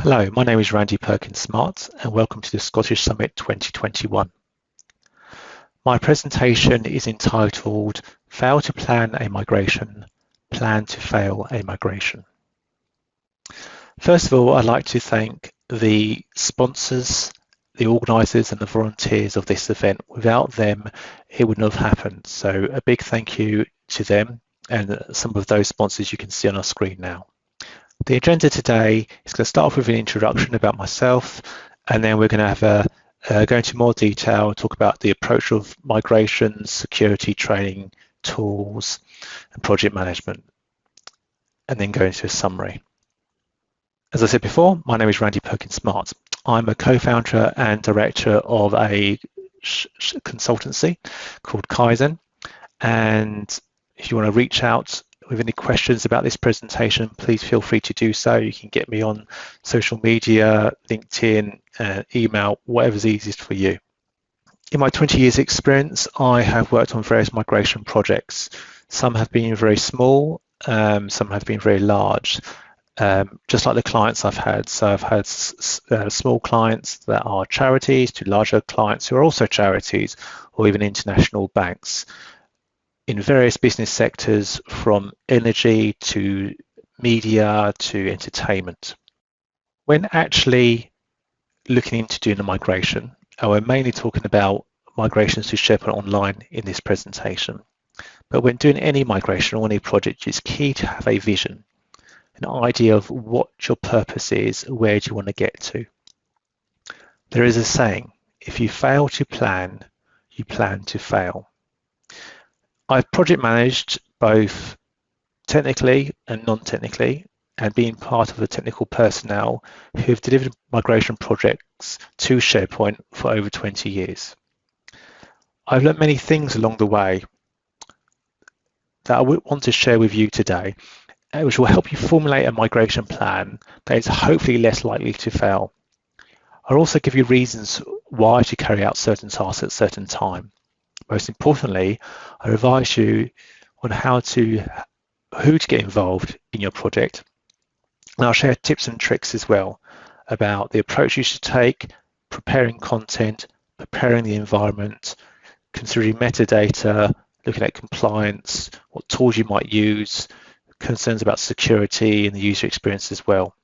Hello, my name is Randy Perkins Smart and welcome to the Scottish Summit 2021. My presentation is entitled Fail to Plan a Migration, Plan to Fail a Migration. First of all, I'd like to thank the sponsors, the organisers and the volunteers of this event. Without them, it wouldn't have happened. So a big thank you to them and some of those sponsors you can see on our screen now. The agenda today is going to start off with an introduction about myself, and then we're going to have go into more detail, talk about the approach of migration, security training, tools, and project management, and then go into a summary. As I said before, my name is Randy Perkins Smart. I'm a co-founder and director of a consultancy called Kaizen, and if you want to reach out with any questions about this presentation, please feel free to do so. You can get me on social media, LinkedIn, email, whatever's easiest for you. In my 20 years experience, I have worked on various migration projects. Some have been very small, some have been very large, just like the clients I've had. So I've had small clients that are charities to larger clients who are also charities or even international banks, in various business sectors from energy to media to entertainment. When actually looking into doing a migration, we're mainly talking about migrations to SharePoint Online in this presentation. But when doing any migration or any project, it's key to have a vision, an idea of what your purpose is, where do you want to get to. There is a saying, if you fail to plan, you plan to fail. I've project managed both technically and non-technically, and being part of the technical personnel who have delivered migration projects to SharePoint for over 20 years. I've learned many things along the way that I would want to share with you today, which will help you formulate a migration plan that is hopefully less likely to fail. I'll also give you reasons why to carry out certain tasks at a certain time. Most importantly, I advise you on who to get involved in your project. And I'll share tips and tricks as well about the approach you should take, preparing content, preparing the environment, considering metadata, looking at compliance, what tools you might use, concerns about security and the user experience as well.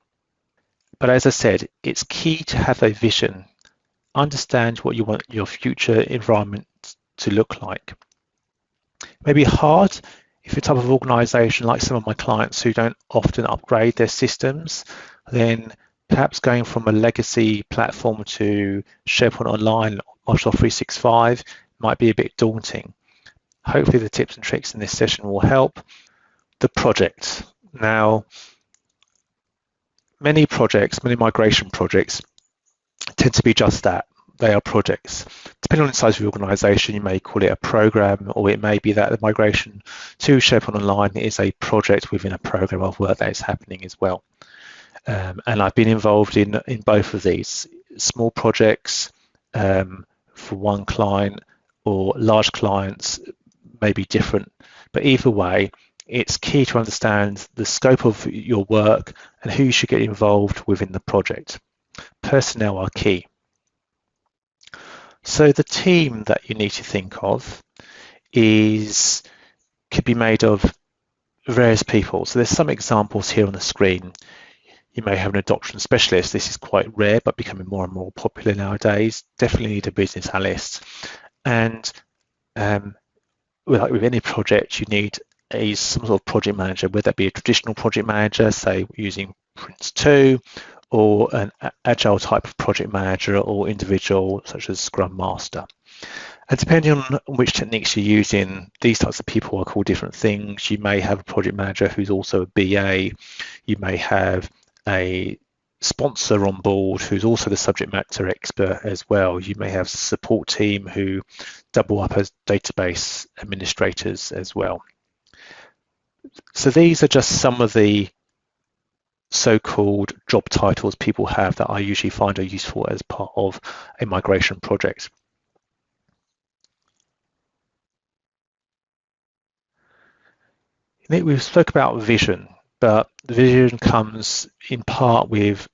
But as I said, it's key to have a vision, understand what you want your future environment to look like. It may be hard if you're a type of organization like some of my clients who don't often upgrade their systems, then perhaps going from a legacy platform to SharePoint Online, Microsoft 365 might be a bit daunting. Hopefully the tips and tricks in this session will help. The project. Now, many migration projects tend to be just that. They are projects. Depending on the size of your organization, you may call it a program, or it may be that the migration to SharePoint Online is a project within a program of work that is happening as well. And I've been involved in both of these. Small projects for one client, or large clients may be different. But either way, it's key to understand the scope of your work and who you should get involved within the project. Personnel are key. So the team that you need to think of could be made of various people. So there's some examples here on the screen. You may have an adoption specialist. This is quite rare, but becoming more and more popular nowadays. Definitely need a business analyst. And like with any project, you need some sort of project manager, whether that be a traditional project manager, say using Prince2, or an agile type of project manager or individual such as Scrum Master. And depending on which techniques you're using, these types of people are called different things. You may have a project manager who's also a BA. You may have a sponsor on board who's also the subject matter expert as well. You may have a support team who double up as database administrators as well. So these are just some of the so-called job titles people have that I usually find are useful as part of a migration project. We spoke about vision, but the vision comes in part with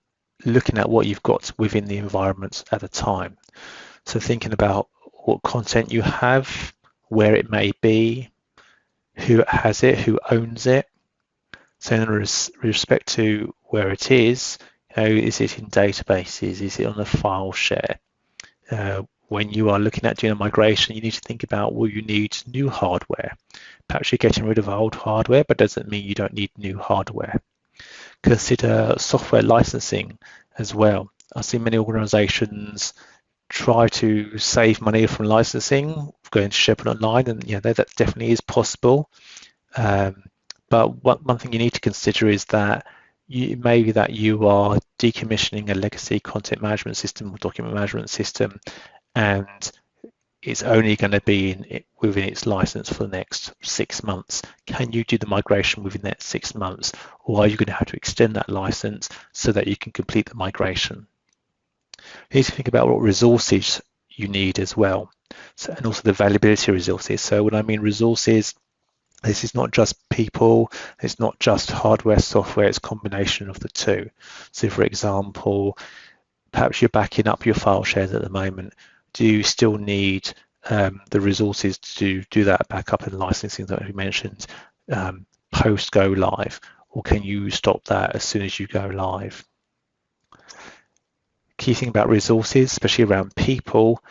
looking at what you've got within the environment at the time. So thinking about what content you have, where it may be, who has it, who owns it. So in respect to where it is it in databases? Is it on a file share? When you are looking at doing a migration, you need to think about, will you need new hardware? Perhaps you're getting rid of old hardware, but doesn't mean you don't need new hardware. Consider software licensing as well. I've seen many organizations try to save money from licensing, going to SharePoint Online, and that definitely is possible. But one thing you need to consider is that maybe that you are decommissioning a legacy content management system or document management system, and it's only going to be within its license for the next 6 months. Can you do the migration within that 6 months, or are you going to have to extend that license so that you can complete the migration? You need to think about what resources you need as well, and also the availability of resources. So when I mean resources, this is not just people, it's not just hardware, software, it's a combination of the two. So for example, perhaps you're backing up your file shares at the moment. Do you still need the resources to do that backup and licensing that we mentioned post go live, or can you stop that as soon as you go live? Key thing about resources, especially around people,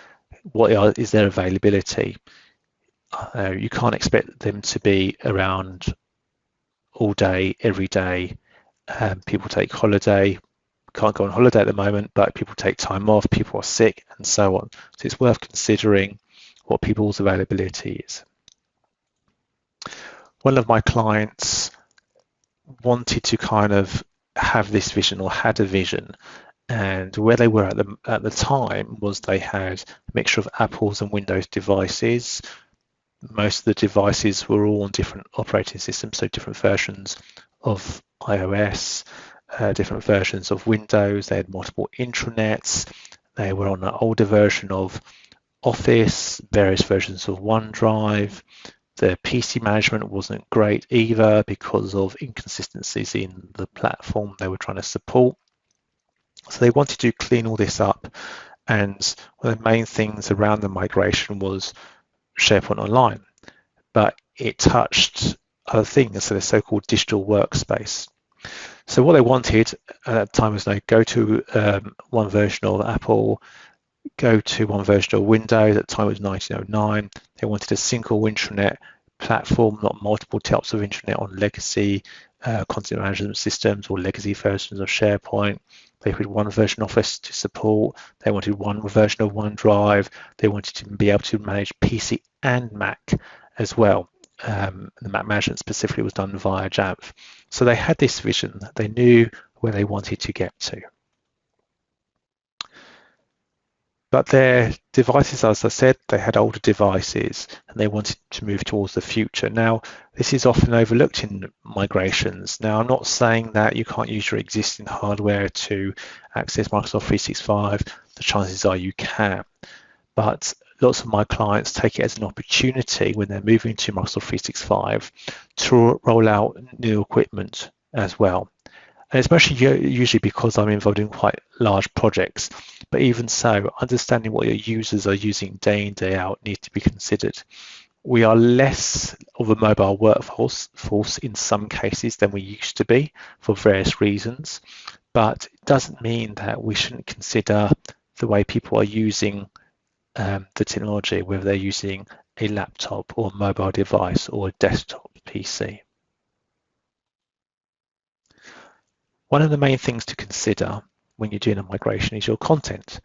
is their availability? You can't expect them to be around all day, every day. People take holiday, can't go on holiday at the moment, but people take time off, people are sick, and so on. So it's worth considering what people's availability is. One of my clients wanted to kind of have this vision, or had a vision, and where they were at the time was they had a mixture of Apple's and Windows devices. Most of the devices were all on different operating systems, so different versions of iOS, different versions of Windows. They had multiple intranets. They were on an older version of Office, various versions of OneDrive. The PC management wasn't great either because of inconsistencies in the platform they were trying to support. So they wanted to clean all this up, and one of the main things around the migration was SharePoint Online, but it touched other things, so the so-called Digital Workspace. So what they wanted at that time was go to one version of Apple, go to one version of Windows. At the time it was 1909. They wanted a single intranet platform, not multiple types of intranet on legacy content management systems or legacy versions of SharePoint. They wanted one version of Office to support. They wanted one version of OneDrive. They wanted to be able to manage PC and Mac as well. The Mac management specifically was done via Jamf. So they had this vision. They knew where they wanted to get to. But their devices, as I said, they had older devices and they wanted to move towards the future. Now, this is often overlooked in migrations. Now, I'm not saying that you can't use your existing hardware to access Microsoft 365. The chances are you can. But lots of my clients take it as an opportunity when they're moving to Microsoft 365 to roll out new equipment as well. And especially usually because I'm involved in quite large projects. But even so, understanding what your users are using day in, day out needs to be considered. We are less of a mobile workforce in some cases than we used to be for various reasons. But it doesn't mean that we shouldn't consider the way people are using the technology, whether they're using a laptop or a mobile device or a desktop PC. One of the main things to consider when you're doing a migration is your content.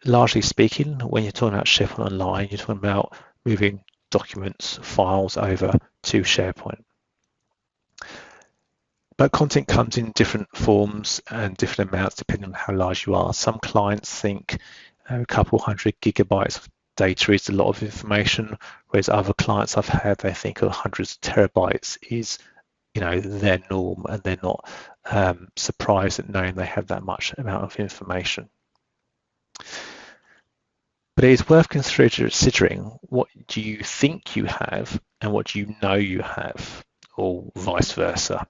Largely speaking, when you're talking about SharePoint Online, you're talking about moving documents, files over to SharePoint. But content comes in different forms and different amounts depending on how large you are. Some clients think a couple hundred gigabytes of data is a lot of information, whereas other clients I've had, they think hundreds of terabytes is their norm, and they're not surprised at knowing they have that much amount of information. But it is worth considering what do you think you have and what do you know you have, or vice versa.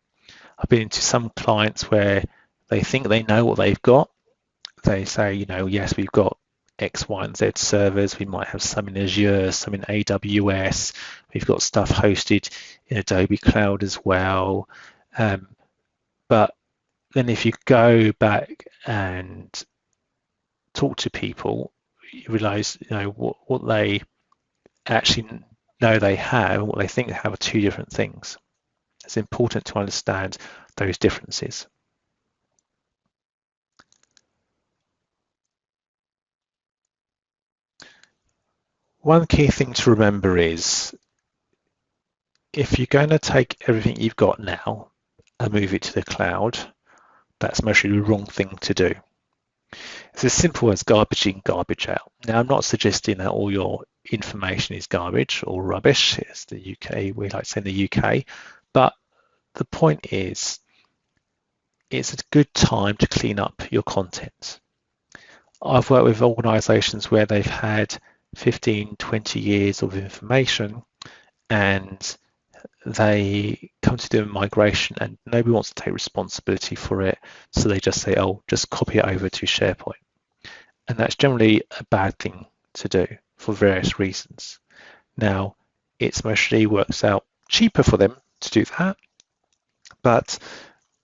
I've been into some clients where They think they know what they've got. They say, yes, we've got X, Y, and Z servers. We might have some in Azure, some in AWS. We've got stuff hosted in Adobe Cloud as well. But then if you go back and talk to people, you realize, what they actually know they have and what they think they have are two different things. It's important to understand those differences. One key thing to remember is if you're going to take everything you've got now and move it to the cloud, that's mostly the wrong thing to do. It's as simple as garbage in, garbage out. Now, I'm not suggesting that all your information is garbage or rubbish, as the UK, we like to say in the UK, but the point is, it's a good time to clean up your content. I've worked with organizations where they've had 15, 20 years of information and they come to do a migration and nobody wants to take responsibility for it. So they just say, oh, just copy it over to SharePoint. And that's generally a bad thing to do for various reasons. Now, it mostly works out cheaper for them to do that, but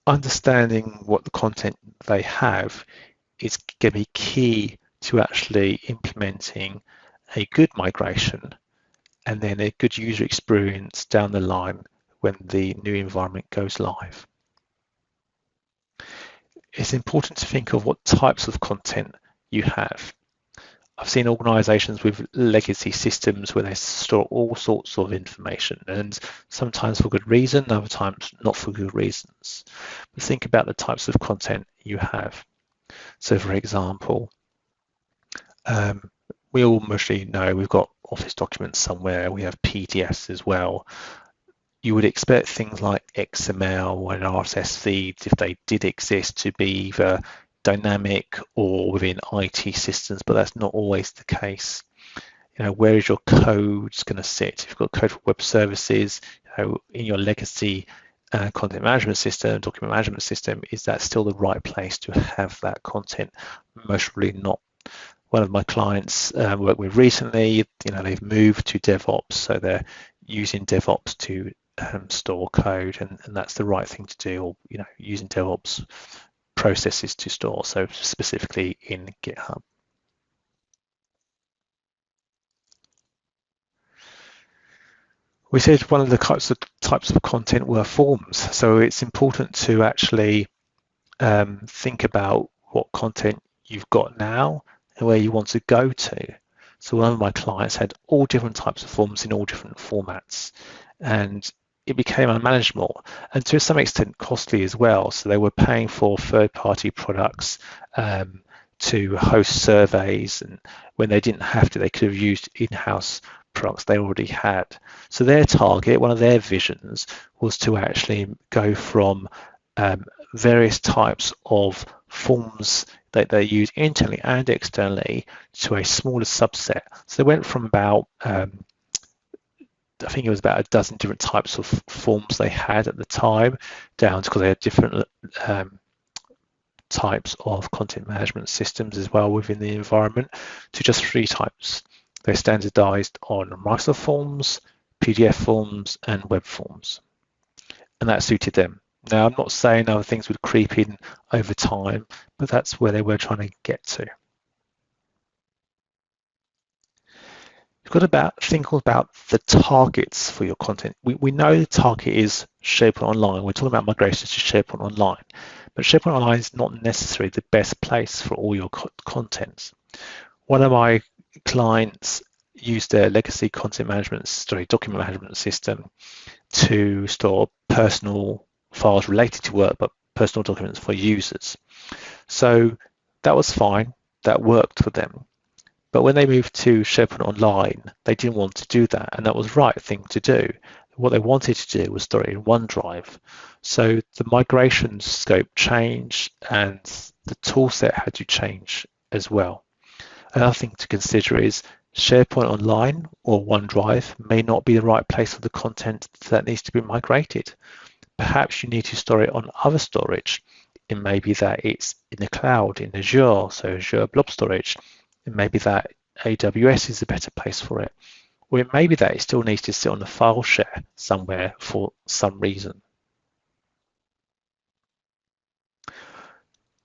understanding what the content they have is going to be key to actually implementing a good migration and then a good user experience down the line when the new environment goes live. It's important to think of what types of content you have. I've seen organizations with legacy systems where they store all sorts of information, and sometimes for good reason, other times not for good reasons. But think about the types of content you have. So for example, we all mostly know we've got Office documents somewhere, we have PDFs as well. You would expect things like XML and RSS feeds, if they did exist, to be either dynamic or within IT systems, but that's not always the case. Where is your code going to sit? If you've got code for web services, in your legacy content management system, document management system, is that still the right place to have that content? Most probably not. One of my clients worked with recently, they've moved to DevOps, so they're using DevOps to store code, and that's the right thing to do, or using DevOps processes to store, so specifically in GitHub. We said one of the types of content were forms, so it's important to actually think about what content you've got now and where you want to go to. So one of my clients had all different types of forms in all different formats, and it became unmanageable and to some extent costly as well. So they were paying for third-party products to host surveys, and when they didn't have to, they could have used in-house products they already had. So their target, one of their visions, was to actually go from various types of forms that they use internally and externally to a smaller subset. So they went from about I think it was about a dozen different types of forms they had at the time, down to, because they had different types of content management systems as well within the environment, to just 3 types. They standardized on Microsoft Forms, PDF forms, and web forms, and that suited them. Now, I'm not saying other things would creep in over time, but that's where they were trying to get to. You've got to think about the targets for your content. We know the target is SharePoint Online. We're talking about migrations to SharePoint Online, but SharePoint Online is not necessarily the best place for all your contents. One of my clients used their legacy document management system to store personal files related to work, but personal documents for users. So that was fine. That worked for them. But when they moved to SharePoint Online, they didn't want to do that, and that was the right thing to do. What they wanted to do was store it in OneDrive. So the migration scope changed, and the toolset had to change as well. Another thing to consider is SharePoint Online or OneDrive may not be the right place for the content that needs to be migrated. Perhaps you need to store it on other storage It may be that it's in the cloud, in Azure, so Azure Blob Storage. It may be that AWS is a better place for it. Or it may be that it still needs to sit on the file share somewhere for some reason.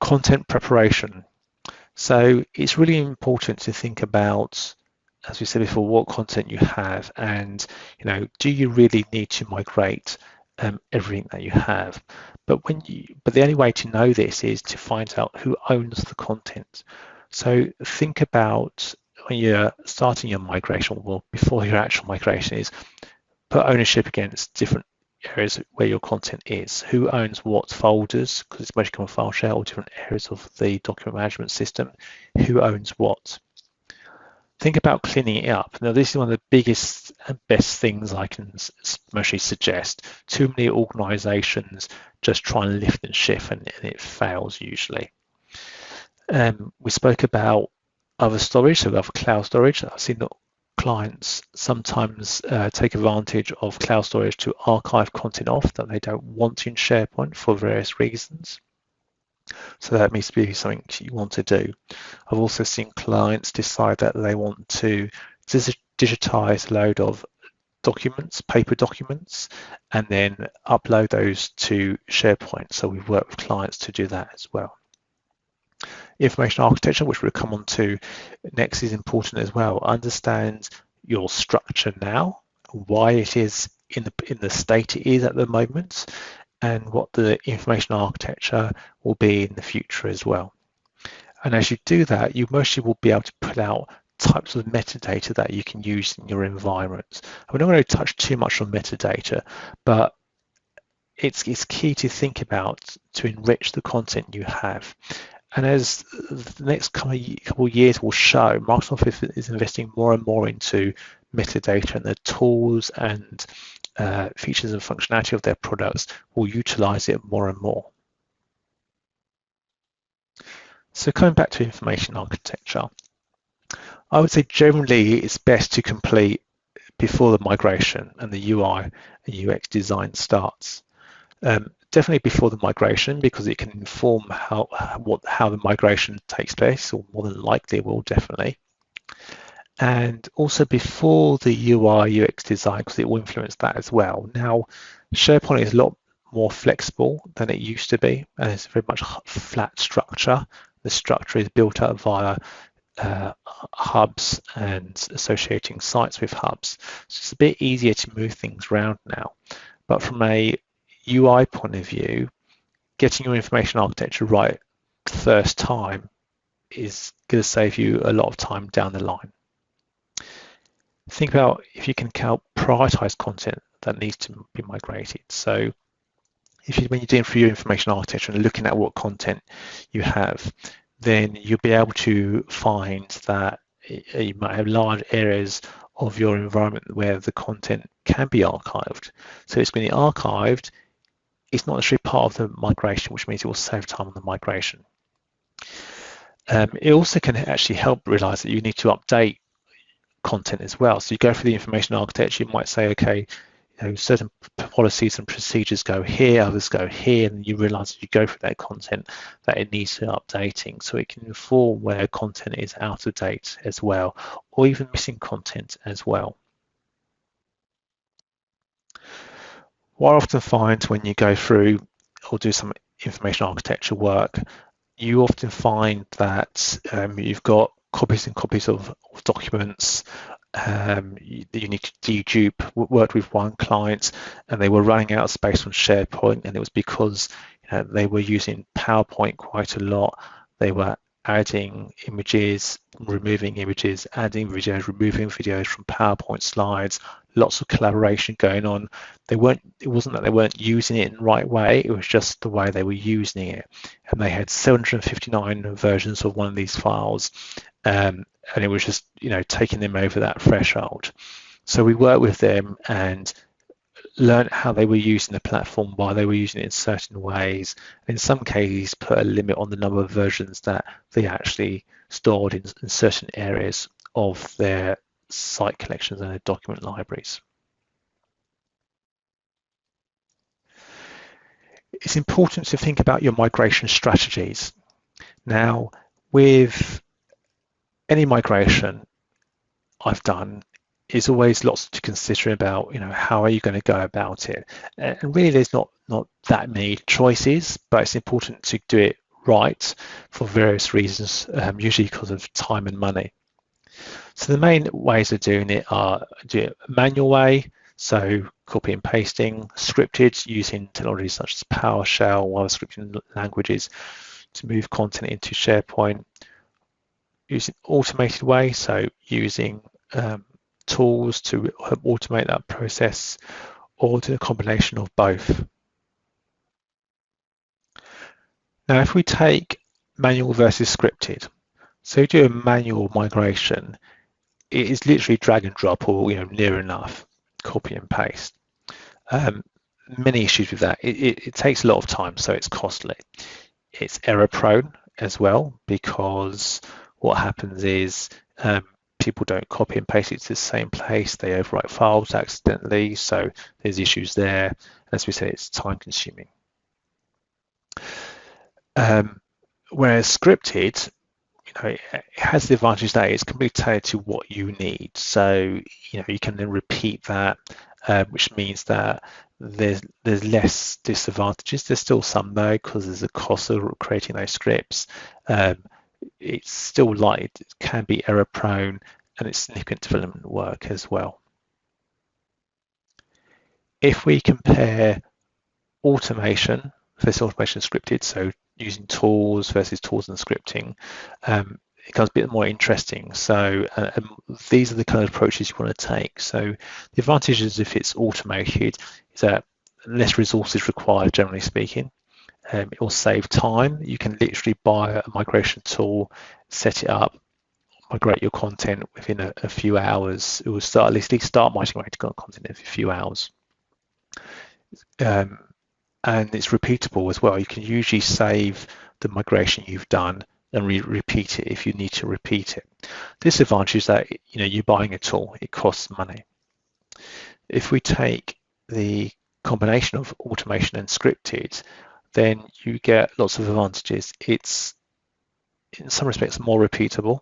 Content preparation. So it's really important to think about, as we said before, what content you have, and do you really need to migrate everything that you have? But the only way to know this is to find out who owns the content. So think about when you're starting your migration, well, before your actual migration, is put ownership against different areas where your content is. Who owns what folders, because it's mostly common file share, or different areas of the document management system. Who owns what? Think about cleaning it up. Now, this is one of the biggest and best things I can mostly suggest. Too many organizations just try and lift and shift, and it fails usually. We spoke about other storage, so other cloud storage. I've seen that clients sometimes take advantage of cloud storage to archive content off that they don't want in SharePoint for various reasons. So that needs to be something you want to do. I've also seen clients decide that they want to digitize a load of documents, paper documents, and then upload those to SharePoint. So we work with clients to do that as well. Information architecture, which we'll come on to next, is important as well. Understand your structure now, why it is in the state it is at the moment, and what the information architecture will be in the future as well. And as you do that, you mostly will be able to put out types of metadata that you can use in your environments. We're not going to touch too much on metadata, but it's key to think about to enrich the content you have. And as the next couple of years will show, Microsoft is investing more and more into metadata, and the tools and features and functionality of their products will utilize it more and more. So coming back to information architecture, I would say generally it's best to complete before the migration and the UI and UX design starts. Definitely before the migration, because it can inform how the migration takes place, or more than likely it will definitely. And also before the UI UX design, because it will influence that as well. Now, SharePoint is a lot more flexible than it used to be, and it's very much a flat structure. The structure is built up via hubs and associating sites with hubs. So it's a bit easier to move things around now. But from a UI point of view, getting your information architecture right the first time is going to save you a lot of time down the line. Think about if you can prioritize content that needs to be migrated. So when you're doing through your information architecture and looking at what content you have, then you'll be able to find that you might have large areas of your environment where the content can be archived. So it's going to be archived. It's not necessarily part of the migration, which means it will save time on the migration. It also can actually help realize that you need to update content as well. So you go through the information architecture, you might say, okay, certain policies and procedures go here, others go here, and you realize as you go through that content that it needs updating. So it can inform where content is out of date as well, or even missing content as well. What I often find when you go through or do some information architecture work, you often find that you've got copies and copies of documents. You need to dedupe. Worked with one client, and they were running out of space on SharePoint, and it was because they were using PowerPoint quite a lot. They were adding images, removing images, adding videos, removing videos from PowerPoint slides. Lots of collaboration going on. It wasn't that they weren't using it in the right way, it was just the way they were using it. And they had 759 versions of one of these files, and it was just taking them over that threshold. So we worked with them and learned how they were using the platform, why they were using it in certain ways. In some cases, put a limit on the number of versions that they actually stored in certain areas of their site collections and their document libraries. it's important to think about your migration strategies. Now, with any migration I've done, is always lots to consider about, how are you going to go about it? And really, there's not that many choices, but it's important to do it right for various reasons, usually because of time and money. So the main ways of doing it are do it manual way, so copy and pasting, scripted using technologies such as PowerShell or other scripting languages to move content into SharePoint, using automated way, so using tools to help automate that process, or do a combination of both. Now, if we take manual versus scripted, so you do a manual migration, it is literally drag and drop or near enough, copy and paste. Many issues with that. It takes a lot of time, so it's costly. It's error prone as well, because what happens is people don't copy and paste it to the same place. They overwrite files accidentally, so there's issues there. As we said, it's time consuming. Whereas scripted, it has the advantage that it's completely tailored to what you need. So you can then repeat that, which means that there's less disadvantages. There's still some though, because there's a cost of creating those scripts. It's still light, it can be error prone, and it's significant development work as well. If we compare automation versus automation scripted, so using tools versus tools and scripting, it becomes a bit more interesting. So these are the kind of approaches you want to take. So the advantages if it's automated is that less resources required, generally speaking. It will save time. You can literally buy a migration tool, set it up, migrate your content within a few hours. It will at least start migrating content in a few hours. And it's repeatable as well. You can usually save the migration you've done and repeat it if you need to repeat it. Disadvantage is that you're buying a tool, it costs money. If we take the combination of automation and scripted, then you get lots of advantages. It's in some respects more repeatable,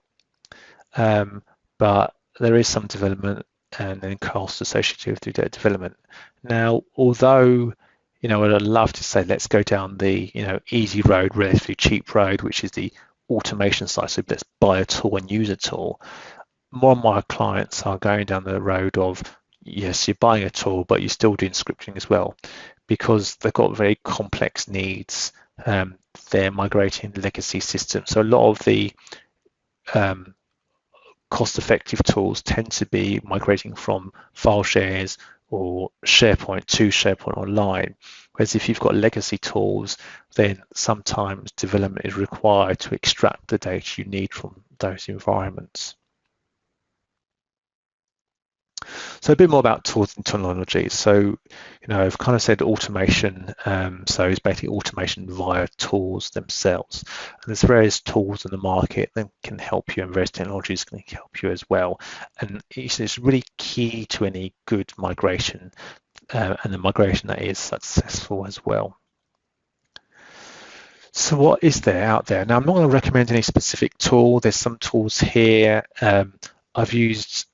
but there is some development and then costs associated with that development. Now, although I'd love to say let's go down the easy road, relatively cheap road, which is the automation side. So let's buy a tool and use a tool. More of my clients are going down the road of, yes, you're buying a tool, but you're still doing scripting as well, because they've got very complex needs. They're migrating legacy systems. So a lot of the cost-effective tools tend to be migrating from file shares or SharePoint to SharePoint Online. Whereas if you've got legacy tools, then sometimes development is required to extract the data you need from those environments. So a bit more about tools and technologies. So, I've kind of said automation. So it's basically automation via tools themselves. And there's various tools in the market that can help you, and various technologies can help you as well. And it's really key to any good migration, and the migration that is successful as well. So what is there out there? Now, I'm not going to recommend any specific tool. There's some tools here. I've used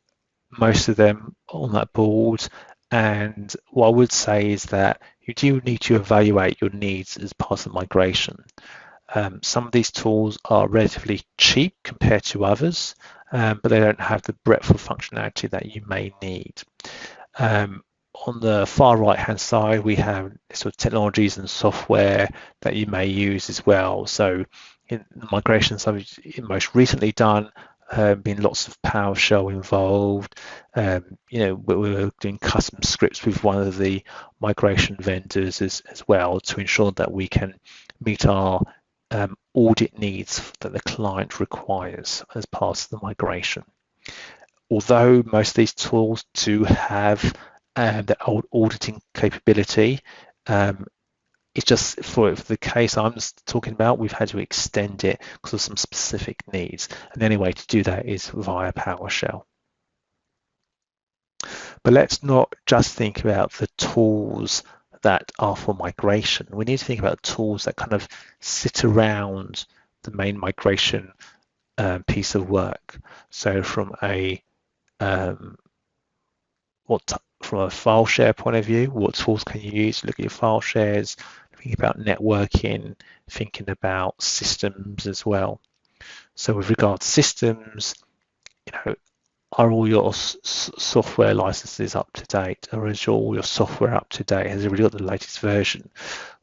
most of them on that board, and what I would say is that you do need to evaluate your needs as part of the migration. Some of these tools are relatively cheap compared to others, but they don't have the breadth of functionality that you may need. On the far right hand side, we have sort of technologies and software that you may use as well. So in the migrations I've most recently done, been lots of PowerShell involved. We're doing custom scripts with one of the migration vendors as well, to ensure that we can meet our audit needs that the client requires as part of the migration. Although most of these tools do have the old auditing capability, it's just for the case I'm talking about, we've had to extend it because of some specific needs. And the only way to do that is via PowerShell. But let's not just think about the tools that are for migration. We need to think about tools that kind of sit around the main migration piece of work. So from a from a file share point of view, what tools can you use to look at your file shares, thinking about networking, thinking about systems as well. So with regard to systems, are all your software licenses up to date, or is all your software up to date? Has everybody got the latest version?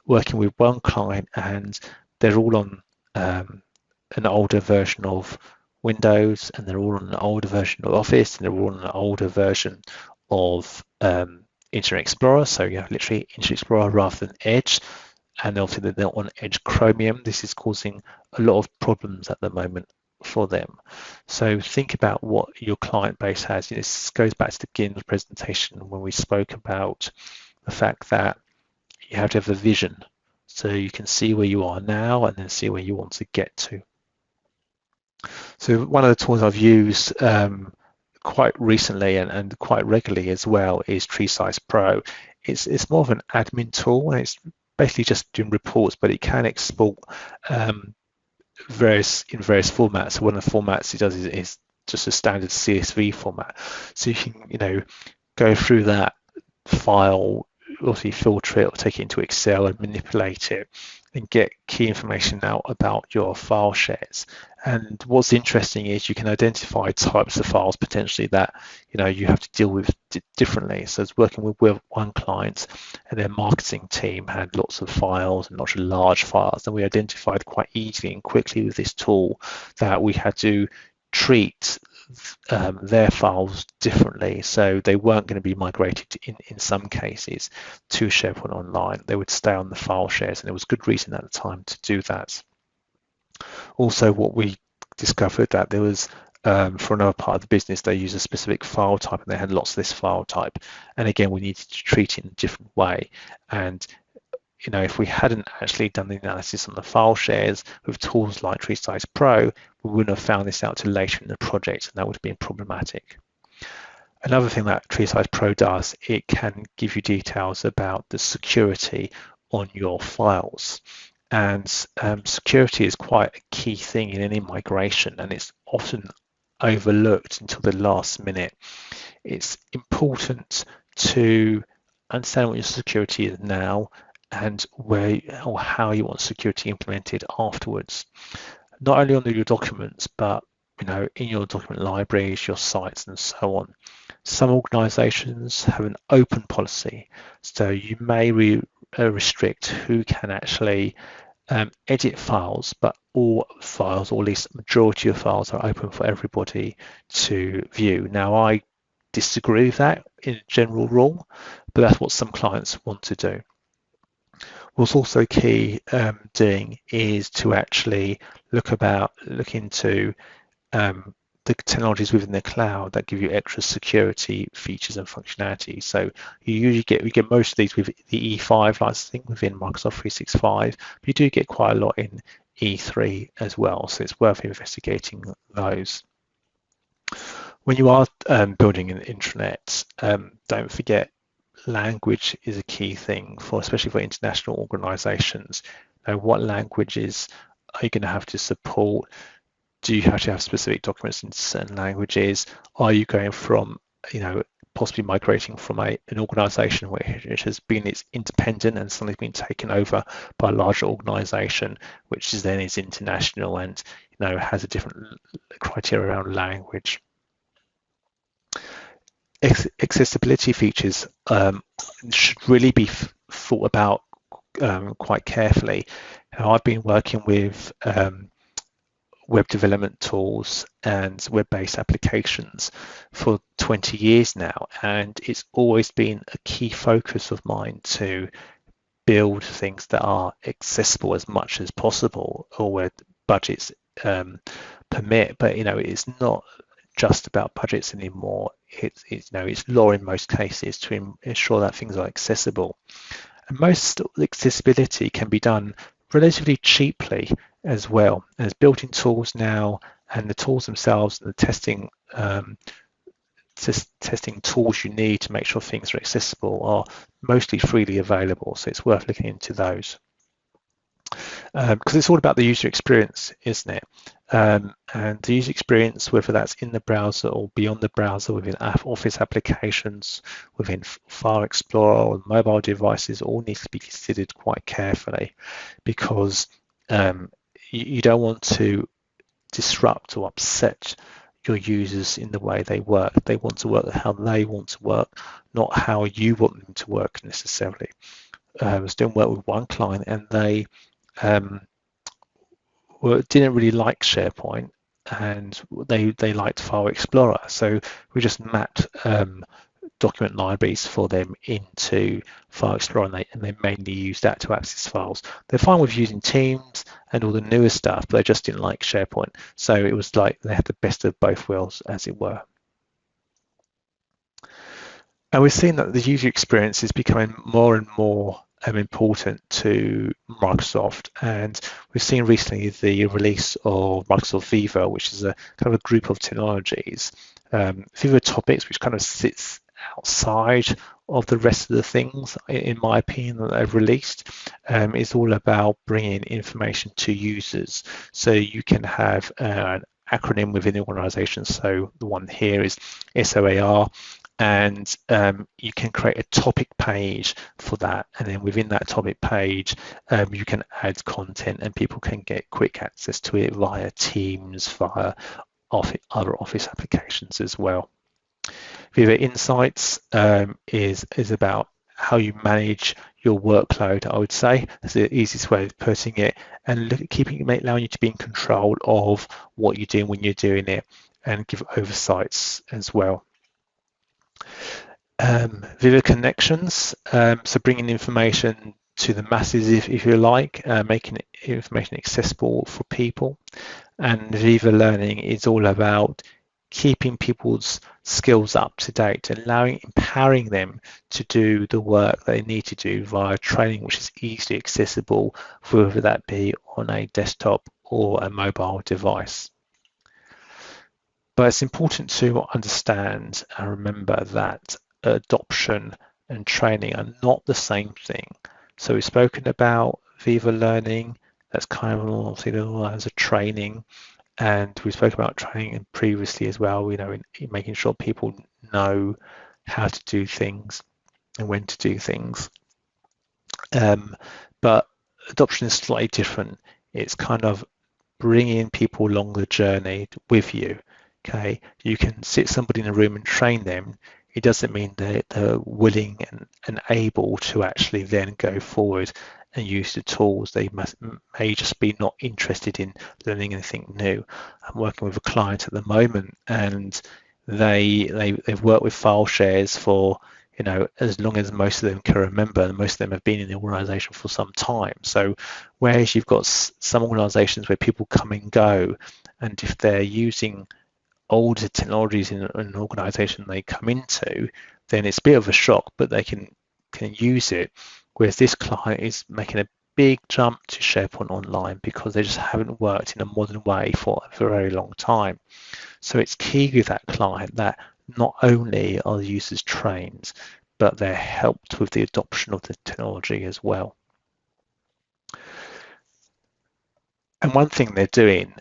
Working with one client and they're all on an older version of Windows, and they're all on an older version of Office, and they're all on an older version of Internet Explorer. So literally Internet Explorer rather than Edge, and obviously they're on Edge Chromium. This is causing a lot of problems at the moment for them. So think about what your client base has. This goes back to the beginning of the presentation when we spoke about the fact that you have to have a vision, so you can see where you are now and then see where you want to get to. So one of the tools I've used quite recently and quite regularly as well is TreeSize Pro. It's more of an admin tool, and it's basically just doing reports, but it can export various formats. So one of the formats it does is just a standard CSV format. So you can go through that file, obviously filter it or take it into Excel and manipulate it and get key information out about your file shares. And what's interesting is you can identify types of files potentially that you have to deal with differently. So it's working with one client, and their marketing team had lots of files and lots of large files, and we identified quite easily and quickly with this tool that we had to treat their files differently, so they weren't going to be migrated in some cases to SharePoint Online. They would stay on the file shares, and there was good reason at the time to do that. Also, what we discovered that there was for another part of the business, they use a specific file type, and they had lots of this file type, and again we needed to treat it in a different way. And if we hadn't actually done the analysis on the file shares with tools like TreeSize Pro, we wouldn't have found this out till later in the project, and that would have been problematic. Another thing that TreeSize Pro does, it can give you details about the security on your files. And security is quite a key thing in any migration, and it's often overlooked until the last minute. It's important to understand what your security is now and where or how you want security implemented afterwards. Not only on your documents, but in your document libraries, your sites, and so on. Some organizations have an open policy, so you may restrict who can actually edit files, but all files, or at least the majority of files, are open for everybody to view. Now, I disagree with that in a general rule, but that's what some clients want to do. What's also key doing is to actually look into the technologies within the cloud that give you extra security features and functionality. So you get most of these with the E5 licensing within Microsoft 365, but you do get quite a lot in E3 as well. So it's worth investigating those. When you are building an intranet, don't forget language is a key thing especially for international organizations. What languages are you going to have to support? Do you have to have specific documents in certain languages? Are you going from, possibly migrating from an organization which has been independent and suddenly been taken over by a larger organization, which then is international and, has a different criteria around language? Accessibility features should really be thought about quite carefully. I've been working with web development tools and web-based applications for 20 years now, and it's always been a key focus of mine to build things that are accessible as much as possible, or where budgets permit. But it's not just about budgets anymore. It's law in most cases to ensure that things are accessible, and most accessibility can be done relatively cheaply as well. There's built-in tools now, and the tools themselves and the testing testing tools you need to make sure things are accessible are mostly freely available, so it's worth looking into those. Because it's all about the user experience, isn't it? And the user experience, whether that's in the browser or beyond the browser, within Office applications, within File Explorer or mobile devices, all needs to be considered quite carefully, because you don't want to disrupt or upset your users in the way they work. They want to work how they want to work, not how you want them to work necessarily. I was doing work with one client, and they didn't really like SharePoint, and they liked File Explorer. So we just mapped document libraries for them into File Explorer, and they mainly use that to access files. They're fine with using Teams and all the newer stuff, but they just didn't like SharePoint. So it was like they had the best of both worlds, as it were. And we've seen that the user experience is becoming more and more important to Microsoft, and we've seen recently the release of Microsoft Viva, which is a kind of a group of technologies. Viva Topics, which kind of sits outside of the rest of the things, in my opinion, that they've released, is all about bringing information to users. So you can have an acronym within the organization. So the one here is SOAR. And you can create a topic page for that, and then within that topic page you can add content, and people can get quick access to it via Teams, via other Office applications as well. Viva Insights is about how you manage your workload, I would say. That's the easiest way of putting it, and allowing you to be in control of what you're doing when you're doing it, and give oversights as well. Viva Connections, so bringing information to the masses, if you like, making information accessible for people. And Viva Learning is all about keeping people's skills up to date, empowering them to do the work they need to do via training, which is easily accessible, whether that be on a desktop or a mobile device. But it's important to understand and remember that adoption and training are not the same thing. So we've spoken about Viva Learning, that's kind of obviously as a training, and we spoke about training previously as well, in making sure people know how to do things and when to do things. But adoption is slightly different. It's kind of bringing people along the journey with you. Okay, you can sit somebody in a room and train them. It doesn't mean they're willing and able to actually then go forward and use the tools. They may just be not interested in learning anything new. I'm working with a client at the moment, and they've worked with file shares for as long as most of them can remember, and most of them have been in the organization for some time. So whereas you've got some organizations where people come and go, and if they're using older technologies in an organization they come into, then it's a bit of a shock, but they can use it. Whereas this client is making a big jump to SharePoint Online because they just haven't worked in a modern way for a very long time. So it's key with that client that not only are the users trained, but they're helped with the adoption of the technology as well. And one thing they're doing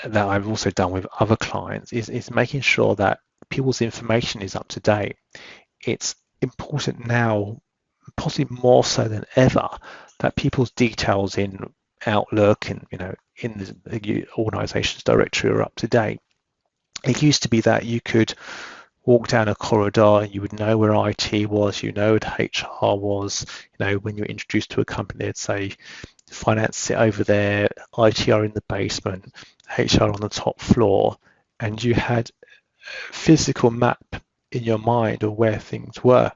that I've also done with other clients is making sure that people's information is up to date. It's important now, possibly more so than ever, that people's details in Outlook and in the organization's directory are up to date. It used to be that you could walk down a corridor and you would know where IT was, where HR was. When you're introduced to a company, they'd say finance sit over there, IT are in the basement, HR on the top floor, and you had a physical map in your mind of where things were.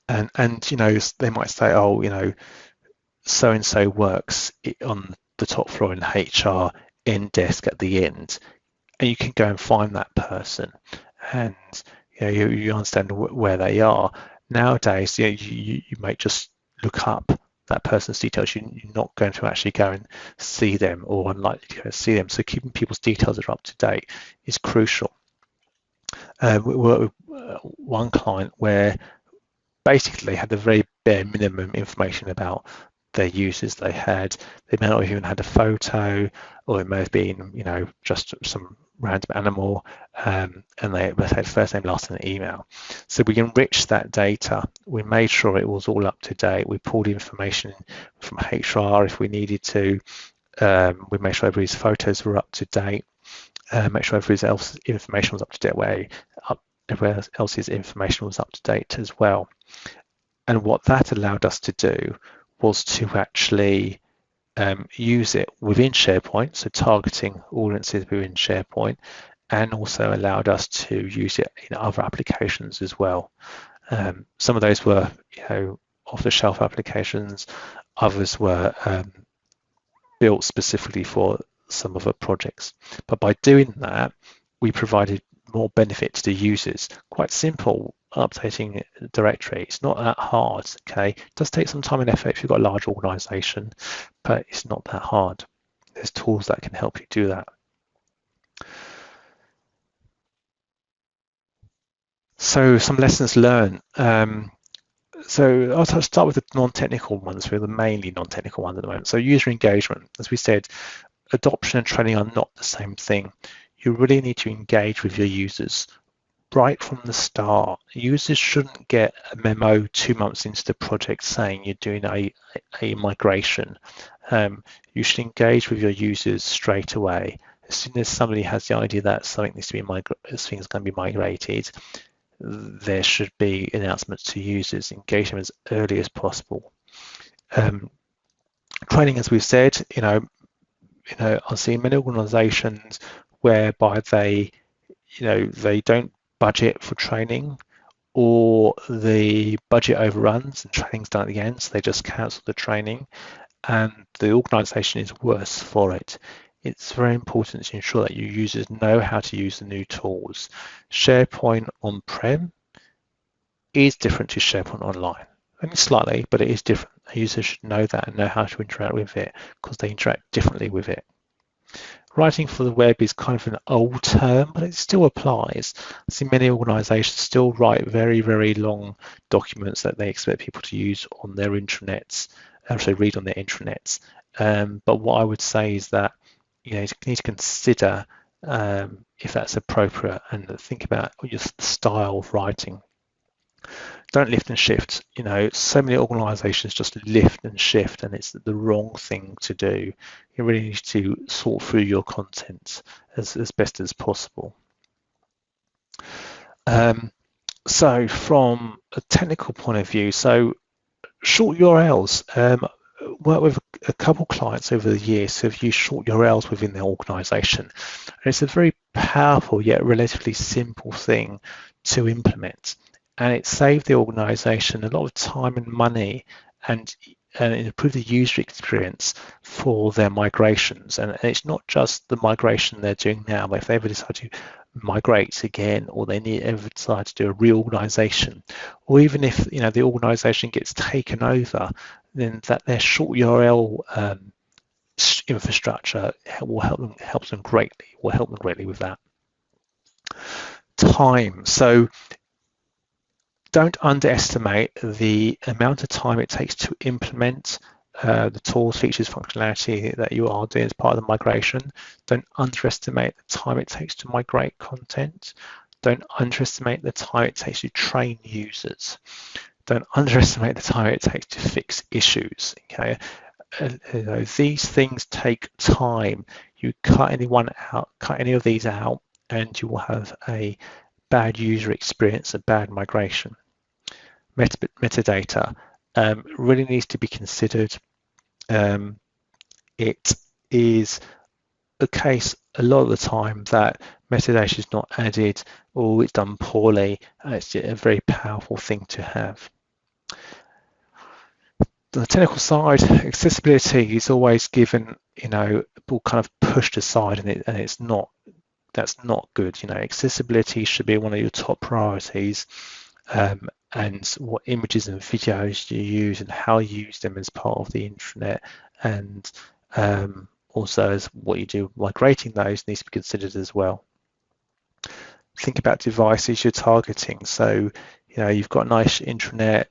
And they might say, so and so works on the top floor in HR, end desk at the end, and you can go and find that person, and you understand where they are. Nowadays, you might just look up that person's details. You're not going to actually go and see them, or unlikely to go and see them. So keeping people's details that are up to date is crucial. We worked with one client where basically had the very bare minimum information about their users. They may not have even had a photo, or it may have been, just some random animal, and they had first name, last name, email. So we enriched that data. We made sure it was all up to date. We pulled information from HR if we needed to. We made sure everybody's photos were up to date. Make sure everybody else's information was up to date. Everyone else's information was up to date as well. And what that allowed us to do was to actually use it within SharePoint, so targeting audiences within SharePoint, and also allowed us to use it in other applications as well. Some of those were, off-the-shelf applications. Others were built specifically for some of the projects. But by doing that, we provided more benefit to the users. Quite simple, updating a directory. It's not that hard, okay? It does take some time and effort if you've got a large organization, but it's not that hard. There's tools that can help you do that. So some lessons learned. So I'll start with the non-technical ones. We're the mainly non-technical ones at the moment. So user engagement, as we said, adoption and training are not the same thing. You really need to engage with your users right from the start. Users shouldn't get a memo 2 months into the project saying you're doing a migration. You should engage with your users straight away. As soon as somebody has the idea that something needs to be going to be migrated, there should be announcements to users. Engage them as early as possible. Training, as we've said, I've seen many organisations whereby they don't budget for training, or the budget overruns and training's done at the end, so they just cancel the training, and the organisation is worse for it. It's very important to ensure that your users know how to use the new tools. SharePoint on-prem is different to SharePoint online. Only slightly, but it is different. A user should know that and know how to interact with it, because they interact differently with it. Writing for the web is kind of an old term, but it still applies. I see many organizations still write very, very long documents that they expect people to use on their intranets, actually read on their intranets. But what I would say is that you need to consider if that's appropriate, and think about your style of writing. Don't lift and shift. So many organizations just lift and shift, and it's the wrong thing to do. You really need to sort through your content as best as possible. So from a technical point of view, so short URLs. Worked with a couple clients over the years who have used short URLs within their organization. And it's a very powerful yet relatively simple thing to implement. And it saved the organization a lot of time and money, and improve the user experience for their migrations. And it's not just the migration they're doing now, but if they ever decide to migrate again, or they ever decide to do a reorganization, or even if the organization gets taken over, then that their short URL infrastructure will help them greatly with that. Time. So don't underestimate the amount of time it takes to implement the tools, features, functionality that you are doing as part of the migration. Don't underestimate the time it takes to migrate content. Don't underestimate the time it takes to train users. Don't underestimate the time it takes to fix issues. Okay, these things take time. You cut any of these out, and you will have a bad user experience, a bad migration. Metadata really needs to be considered. It is a case a lot of the time that metadata is not added, or it's done poorly. It's a very powerful thing to have. The technical side, accessibility is always given, kind of pushed aside, and it's not. That's not good. Accessibility should be one of your top priorities, and what images and videos you use and how you use them as part of the intranet, and also as what you do migrating those needs to be considered as well. Think about devices you're targeting. So, you've got a nice intranet,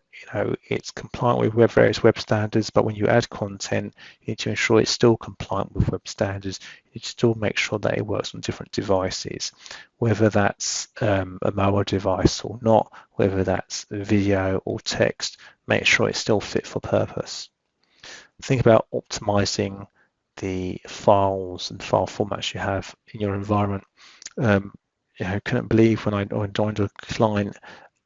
it's compliant with various web standards, but when you add content, you need to ensure it's still compliant with web standards. You need to still make sure that it works on different devices, whether that's a mobile device or not, whether that's video or text, make sure it's still fit for purpose. Think about optimizing the files and file formats you have in your environment. I couldn't believe when I joined a client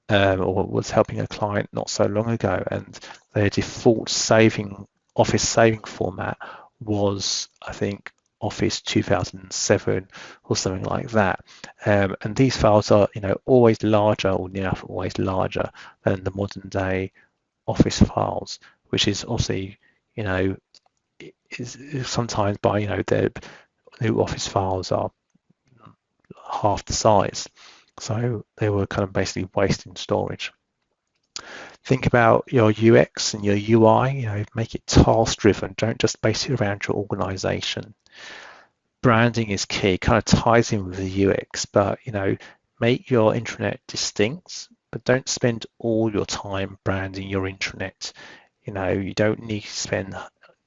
or was helping a client not so long ago, and their default Office saving format was, I think, Office 2007 or something like that. And these files are, always larger, or near enough always larger than the modern day Office files, which is obviously, is sometimes by, their new Office files are half the size. So they were kind of basically wasting storage. Think about your UX and your UI, make it task driven. Don't just base it around your organization. Branding is key, kind of ties in with the UX, but make your intranet distinct, but don't spend all your time branding your intranet. You don't need to spend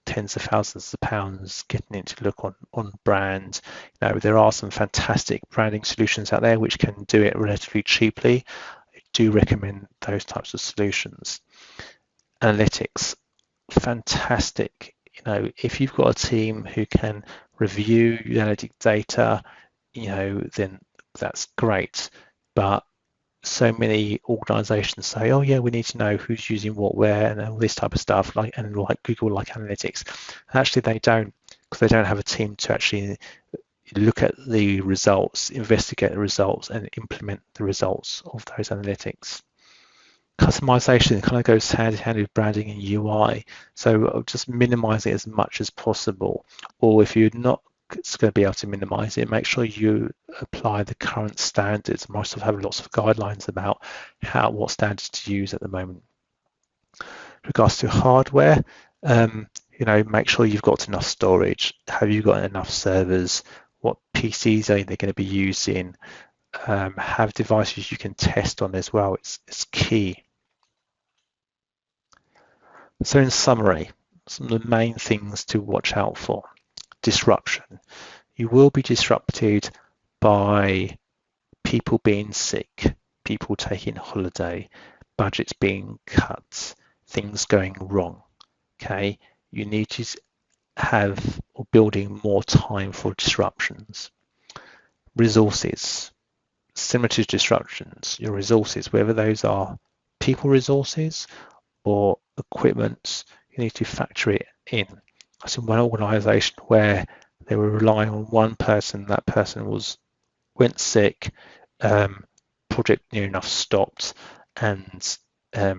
tens of thousands of pounds getting it to look on brand. There are some fantastic branding solutions out there which can do it relatively cheaply. I do recommend those types of solutions. Analytics, fantastic. If you've got a team who can review the analytic data, then that's great. But so many organizations say, oh yeah, we need to know who's using what where and all this type of stuff, like Google like analytics. And actually they don't, because they don't have a team to actually look at the results, investigate the results, and implement the results of those analytics. Customization kind of goes hand in hand with branding and UI, so just minimize it as much as possible. Or if you're not going to be able to minimize it, make sure you apply the current standards. Microsoft have lots of guidelines about what standards to use at the moment. With regards to hardware, make sure you've got enough storage. Have you got enough servers? What PCs are they going to be using? Have devices you can test on as well. It's key. So in summary, some of the main things to watch out for. Disruption. You will be disrupted by people being sick, people taking holiday, budgets being cut, things going wrong. Okay, you need to have or building more time for disruptions. Resources. Similar to disruptions, your resources, whether those are people resources or equipment, you need to factor it in. I saw one organization where they were relying on one person, that person went sick, project near enough stopped, and it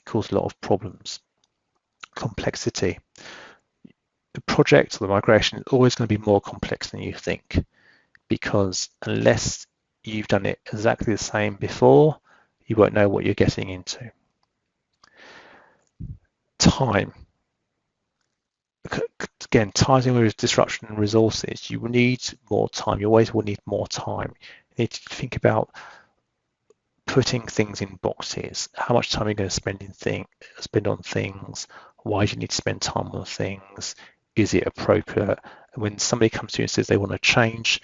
caused a lot of problems. Complexity. The project or the migration is always going to be more complex than you think, because unless you've done it exactly the same before, you won't know what you're getting into. Time. Again, ties in with disruption and resources. You will need more time. You always will need more time. You need to think about putting things in boxes. How much time are you going to spend on things? Why do you need to spend time on things? Is it appropriate? And when somebody comes to you and says they want to change,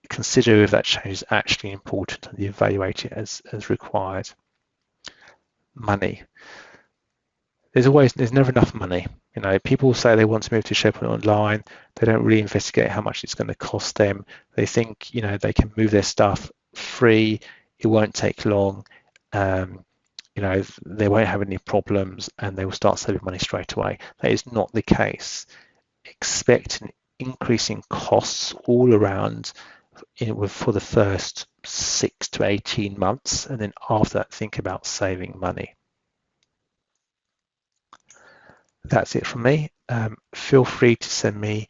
consider if that change is actually important and evaluate it as required. Money. There's never enough money. People say they want to move to SharePoint Online. They don't really investigate how much it's going to cost them. They think, they can move their stuff free. It won't take long. They won't have any problems and they will start saving money straight away. That is not the case. Expect an increase in costs all around for the first 6 to 18 months, and then after that, think about saving money. That's it from me. Feel free to send me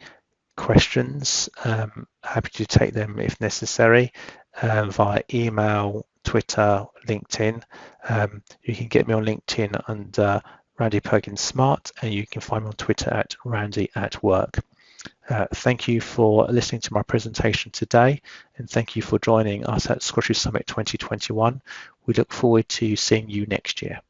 questions. Happy to take them if necessary via email, Twitter, LinkedIn. You can get me on LinkedIn under Randy Perkins Smart, and you can find me on Twitter at Randy at Work. Thank you for listening to my presentation today, and thank you for joining us at Scottish Summit 2021. We look forward to seeing you next year.